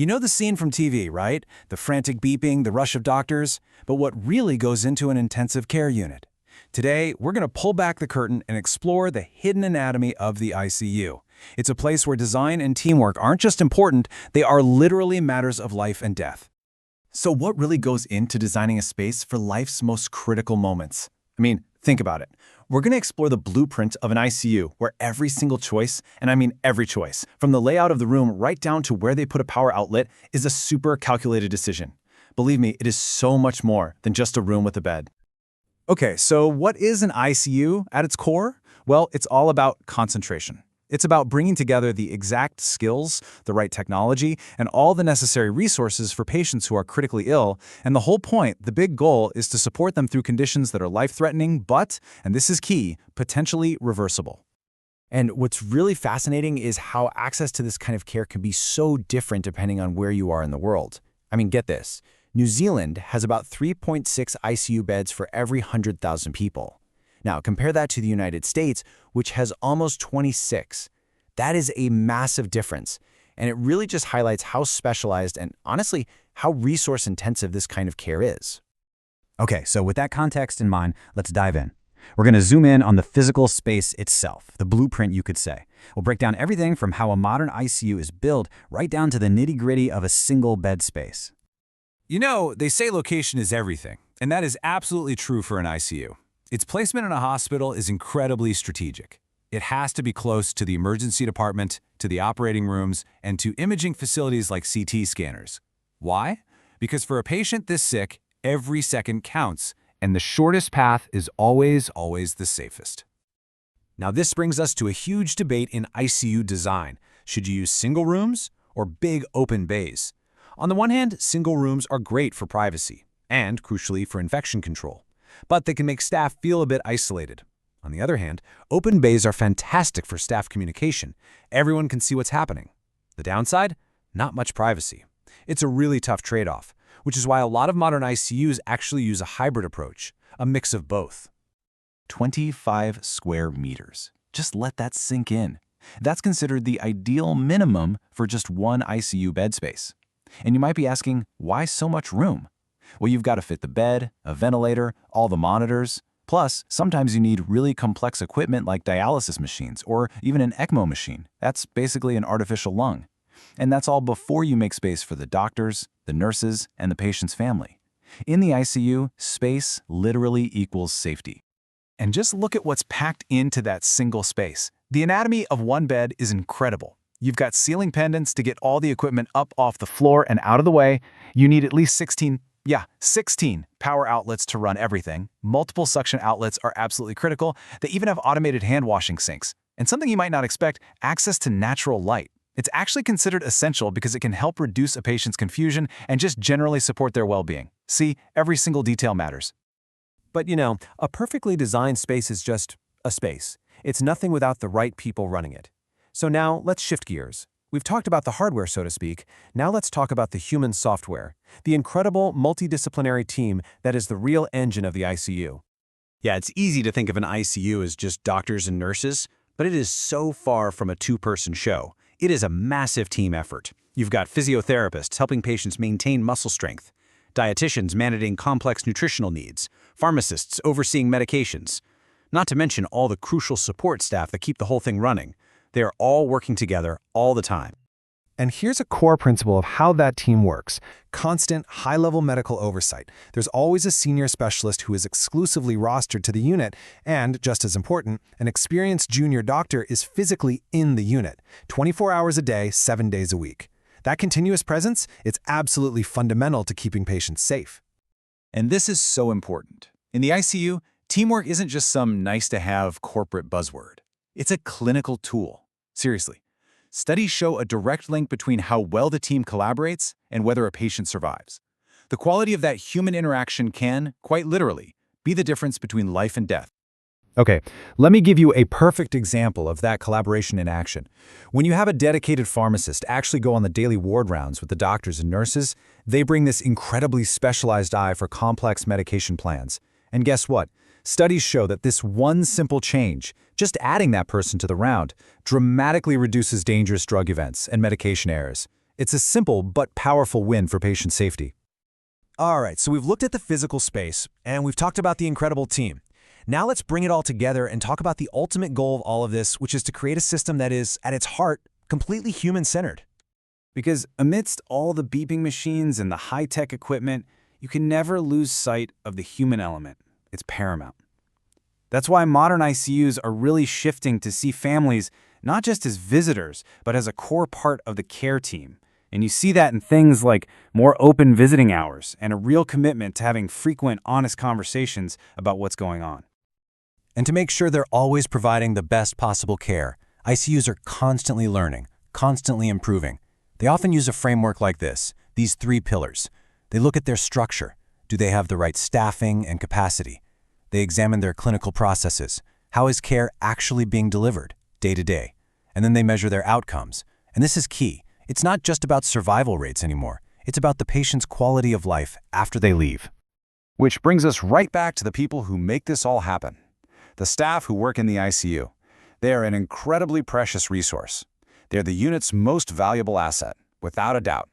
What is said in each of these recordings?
You know the scene from TV, right? The frantic beeping, the rush of doctors, but what really goes into an intensive care unit? Today, we're going to pull back the curtain and explore the hidden anatomy of the ICU. It's a place where design and teamwork aren't just important, they are literally matters of life and death. So what really goes into designing a space for life's most critical moments? I mean, think about it. We're going to explore the blueprint of an ICU, where every single choice, and I mean every choice, from the layout of the room right down to where they put a power outlet, is a super calculated decision. Believe me, it is so much more than just a room with a bed. Okay, so what is an ICU at its core? Well, it's all about concentration. It's about bringing together the exact skills, the right technology, and all the necessary resources for patients who are critically ill. And the whole point, the big goal, is to support them through conditions that are life-threatening, but, and this is key, potentially reversible. And what's really fascinating is how access to this kind of care can be so different depending on where you are in the world. I mean, get this. New Zealand has about 3.6 ICU beds for every 100,000 people. Now, compare that to the United States, which has almost 26. That is a massive difference, and it really just highlights how specialized and, honestly, how resource-intensive this kind of care is. Okay, so with that context in mind, let's dive in. We're going to zoom in on the physical space itself, the blueprint, you could say. We'll break down everything from how a modern ICU is built right down to the nitty-gritty of a single bed space. You know, they say location is everything, and that is absolutely true for an ICU. Its placement in a hospital is incredibly strategic. It has to be close to the emergency department, to the operating rooms, and to imaging facilities like CT scanners. Why? Because for a patient this sick, every second counts, and the shortest path is always the safest. Now this brings us to a huge debate in ICU design. Should you use single rooms or big open bays? On the one hand, single rooms are great for privacy and, crucially, for infection control. But they can make staff feel a bit isolated. On the other hand, open bays are fantastic for staff communication. Everyone can see what's happening. The downside? Not much privacy. It's a really tough trade-off, which is why a lot of modern ICUs actually use a hybrid approach, a mix of both. 25 square meters. Just let that sink in. That's considered the ideal minimum for just one ICU bed space. And you might be asking, why so much room? Well, you've got to fit the bed, a ventilator, all the monitors. Plus, sometimes you need really complex equipment like dialysis machines or even an ECMO machine. That's basically an artificial lung. And that's all before you make space for the doctors, the nurses, and the patient's family. In the ICU, space literally equals safety. And just look at what's packed into that single space. The anatomy of one bed is incredible. You've got ceiling pendants to get all the equipment up off the floor and out of the way. You need at least 16 power outlets to run everything. Multiple suction outlets are absolutely critical. They even have automated hand washing sinks. And something you might not expect, access to natural light. It's actually considered essential because it can help reduce a patient's confusion and just generally support their well-being. See, every single detail matters. But you know, a perfectly designed space is just a space. It's nothing without the right people running it. So now let's shift gears. We've talked about the hardware, so to speak. Now let's talk about the human software, the incredible multidisciplinary team that is the real engine of the ICU. Yeah, it's easy to think of an ICU as just doctors and nurses, but it is so far from a two-person show. It is a massive team effort. You've got physiotherapists helping patients maintain muscle strength, dietitians managing complex nutritional needs, pharmacists overseeing medications, not to mention all the crucial support staff that keep the whole thing running. They are all working together all the time. And here's a core principle of how that team works. Constant, high-level medical oversight. There's always a senior specialist who is exclusively rostered to the unit, and, just as important, an experienced junior doctor is physically in the unit, 24 hours a day, 7 days a week. That continuous presence, it's absolutely fundamental to keeping patients safe. And this is so important. In the ICU, teamwork isn't just some nice-to-have corporate buzzword. It's a clinical tool. Seriously. Studies show a direct link between how well the team collaborates and whether a patient survives. The quality of that human interaction can, quite literally, be the difference between life and death. Okay, let me give you a perfect example of that collaboration in action. When you have a dedicated pharmacist actually go on the daily ward rounds with the doctors and nurses, they bring this incredibly specialized eye for complex medication plans. And guess what? Studies show that this one simple change, just adding that person to the round, dramatically reduces dangerous drug events and medication errors. It's a simple but powerful win for patient safety. All right, so we've looked at the physical space, and we've talked about the incredible team. Now let's bring it all together and talk about the ultimate goal of all of this, which is to create a system that is, at its heart, completely human-centered. Because amidst all the beeping machines and the high-tech equipment, you can never lose sight of the human element. It's paramount. That's why modern ICUs are really shifting to see families not just as visitors, but as a core part of the care team. And you see that in things like more open visiting hours and a real commitment to having frequent, honest conversations about what's going on. And to make sure they're always providing the best possible care, ICUs are constantly learning, constantly improving. They often use a framework like this, these 3 pillars. They look at their structure. Do they have the right staffing and capacity? They examine their clinical processes. How is care actually being delivered, day to day? And then they measure their outcomes. And this is key. It's not just about survival rates anymore. It's about the patient's quality of life after they leave. Which brings us right back to the people who make this all happen. The staff who work in the ICU. They are an incredibly precious resource. They're the unit's most valuable asset, without a doubt.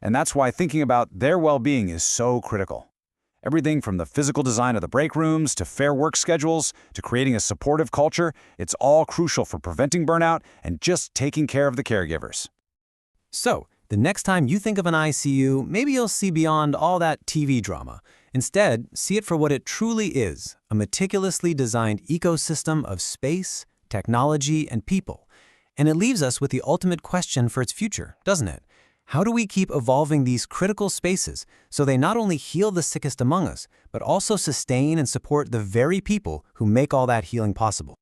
And that's why thinking about their well-being is so critical. Everything from the physical design of the break rooms to fair work schedules to creating a supportive culture, it's all crucial for preventing burnout and just taking care of the caregivers. So, the next time you think of an ICU, maybe you'll see beyond all that TV drama. Instead, see it for what it truly is, a meticulously designed ecosystem of space, technology, and people. And it leaves us with the ultimate question for its future, doesn't it? How do we keep evolving these critical spaces so they not only heal the sickest among us, but also sustain and support the very people who make all that healing possible?